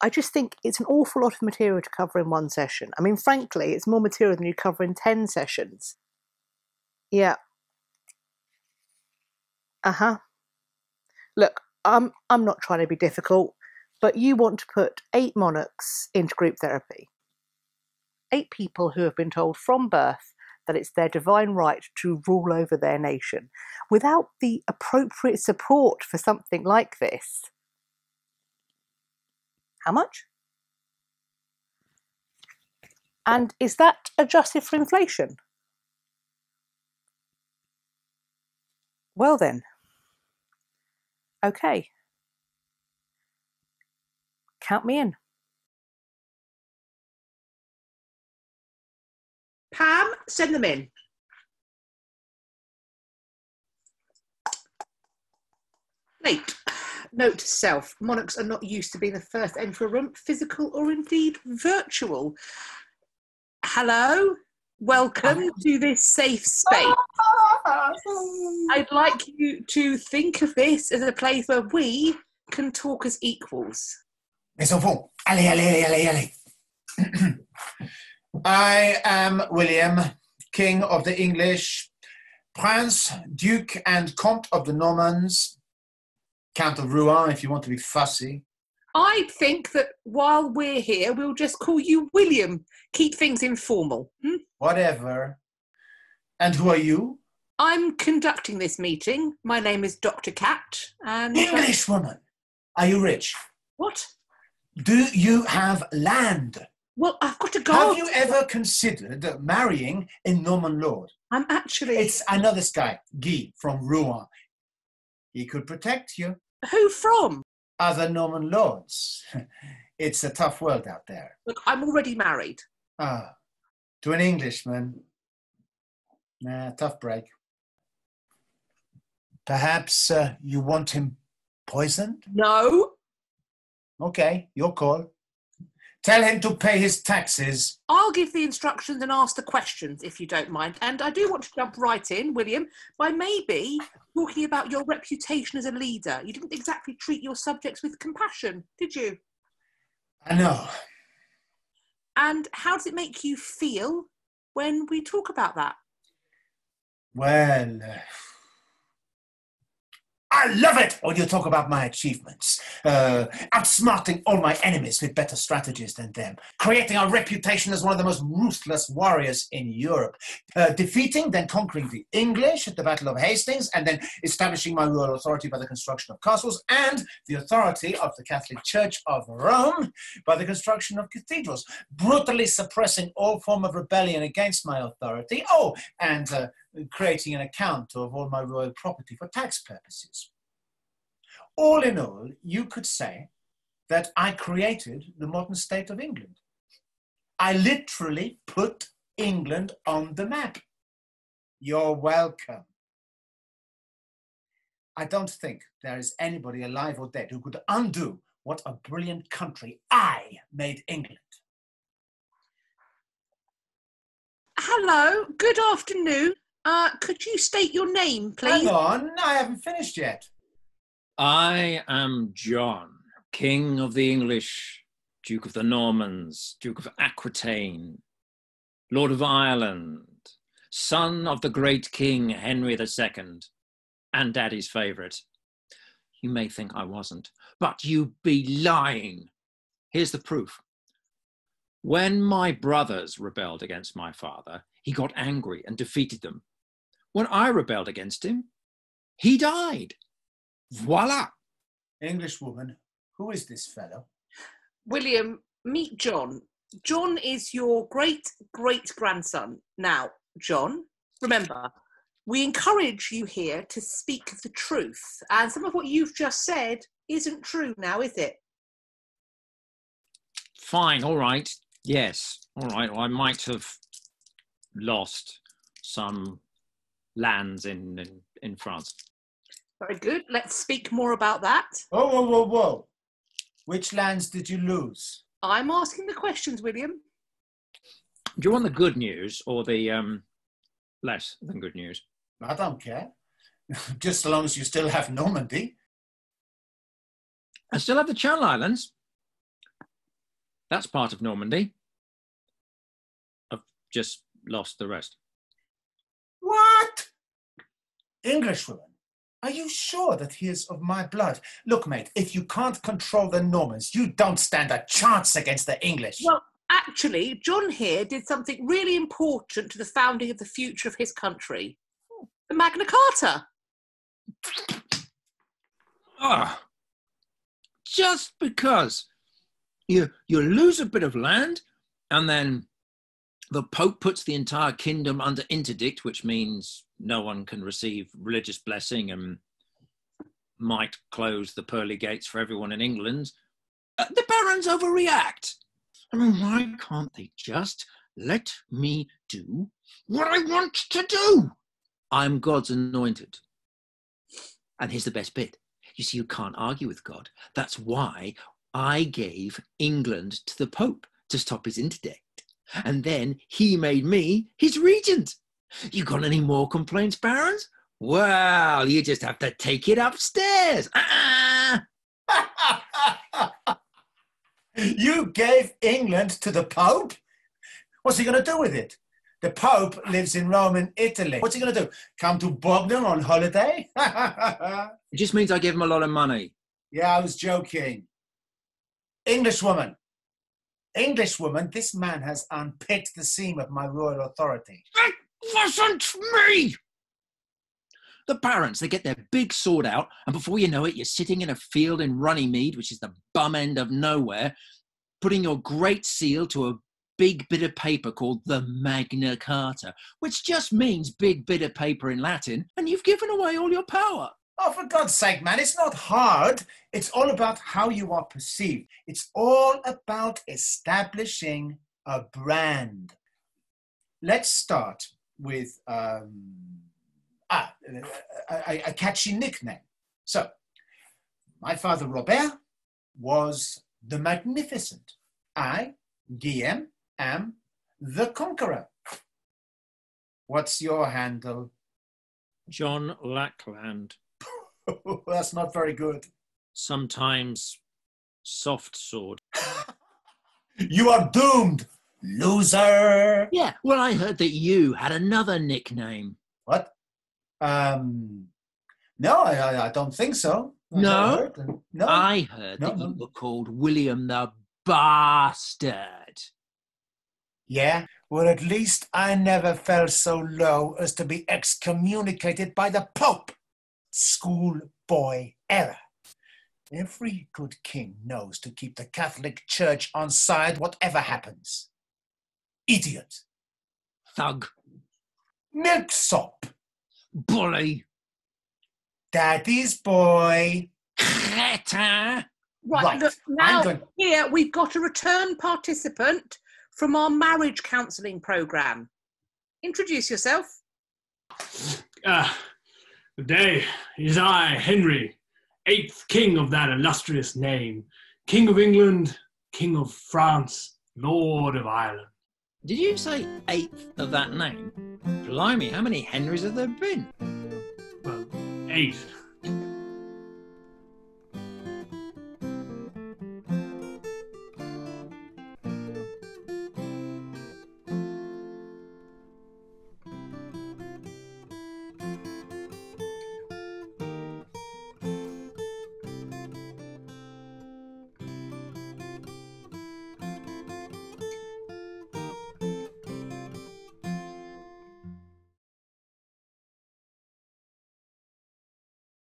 I just think it's an awful lot of material to cover in one session. I mean, frankly, it's more material than you cover in 10 sessions. Yeah. Uh-huh. Look, I'm not trying to be difficult, but you want to put 8 monarchs into group therapy. 8 people who have been told from birth that it's their divine right to rule over their nation. Without the appropriate support for something like this. How much? And is that adjusted for inflation? Well then. Okay. Count me in. Pam, send them in. Late. Note to self, monarchs are not used to being the first to enter a room, physical or indeed virtual. Hello, welcome to this safe space. I'd like you to think of this as a place where we can talk as equals. Mes enfants, allez, allez, allez, allez. I am William, King of the English, Prince, Duke and Comte of the Normans, Count of Rouen, if you want to be fussy. I think that while we're here, we'll just call you William. Keep things informal. Whatever. And who are you? I'm conducting this meeting. My name is Dr. Cat, and... English woman. Are you rich? What? Do you have land? Well, I've got to go. Have you ever considered marrying a Norman lord? I'm actually... I know this guy, Guy, from Rouen. He could protect you. Who from? Other Norman lords. It's a tough world out there. Look, I'm already married. Ah, to an Englishman. Nah, tough break. Perhaps you want him poisoned? No. Okay, your call. Tell him to pay his taxes. I'll give the instructions and ask the questions, if you don't mind. And I do want to jump right in, William, by maybe talking about your reputation as a leader. You didn't exactly treat your subjects with compassion, did you? I know. And how does it make you feel when we talk about that? Well, I love it when you talk about my achievements. Outsmarting all my enemies with better strategies than them. Creating a reputation as one of the most ruthless warriors in Europe. Defeating, then conquering the English at the Battle of Hastings, and then establishing my royal authority by the construction of castles, and the authority of the Catholic Church of Rome by the construction of cathedrals. Brutally suppressing all form of rebellion against my authority. Oh, and creating an account of all my royal property for tax purposes. All in all, you could say that I created the modern state of England. I literally put England on the map. You're welcome. I don't think there is anybody alive or dead who could undo what a brilliant country I made England. Hello, good afternoon. Could you state your name, please? Hang on, I haven't finished yet. I am John, King of the English, Duke of the Normans, Duke of Aquitaine, Lord of Ireland, son of the great King Henry II, and Daddy's favourite. You may think I wasn't, but you'd be lying. Here's the proof. When my brothers rebelled against my father, he got angry and defeated them. When I rebelled against him, he died. Voila. Englishwoman, who is this fellow? William, meet John. John is your great-great-grandson. Now, John, remember, we encourage you here to speak the truth. And some of what you've just said isn't true now, is it? Fine, all right. Yes, all right. Well, I might have lost some lands in France. Very good. Let's speak more about that. Whoa, whoa, whoa, whoa. Which lands did you lose? I'm asking the questions, William. Do you want the good news or the less than good news? I don't care. Just so long as you still have Normandy. I still have the Channel Islands. That's part of Normandy. I've just lost the rest. What? Englishwoman, are you sure that he is of my blood? Look, mate, if you can't control the Normans, you don't stand a chance against the English. Well, actually, John here did something really important to the founding of the future of his country. The Magna Carta. Ah, just because you lose a bit of land and then the Pope puts the entire kingdom under interdict, which means no one can receive religious blessing and might close the pearly gates for everyone in England. The barons overreact. I mean, why can't they just let me do what I want to do? I'm God's anointed. And here's the best bit. You see, you can't argue with God. That's why I gave England to the Pope to stop his interdict. And then he made me his regent. You got any more complaints, barons? Well, you just have to take it upstairs. You gave England to the Pope? What's he going to do with it? The Pope lives in Rome and Italy. What's he going to do? Come to Bogdan on holiday? It just means I give him a lot of money. Yeah, I was joking. Englishwoman, this man has unpicked the seam of my royal authority. That wasn't me! The barons, they get their big sword out, and before you know it, you're sitting in a field in Runnymede, which is the bum end of nowhere, putting your great seal to a big bit of paper called the Magna Carta, which just means big bit of paper in Latin, and you've given away all your power. Oh, for God's sake, man, it's not hard. It's all about how you are perceived. It's all about establishing a brand. Let's start with a catchy nickname. So, my father Robert was the Magnificent. I, Guillaume, am the Conqueror. What's your handle? John Lackland. That's not very good. Sometimes soft sword. You are doomed, loser. Yeah, well, I heard that you had another nickname. What? No, I don't think so. No? No. I heard that you were called William the Bastard. Yeah? Well, at least I never fell so low as to be excommunicated by the Pope. Schoolboy error. Every good king knows to keep the Catholic Church on side whatever happens. Idiot. Thug. Milksop. Bully. Daddy's boy. Cretin. Right, look, now here we've got a return participant from our marriage counselling programme. Introduce yourself. Good day. It is I, Henry, 8th king of that illustrious name, King of England, King of France, Lord of Ireland. Did you say 8th of that name? Blimey, how many Henrys have there been? Well, 8.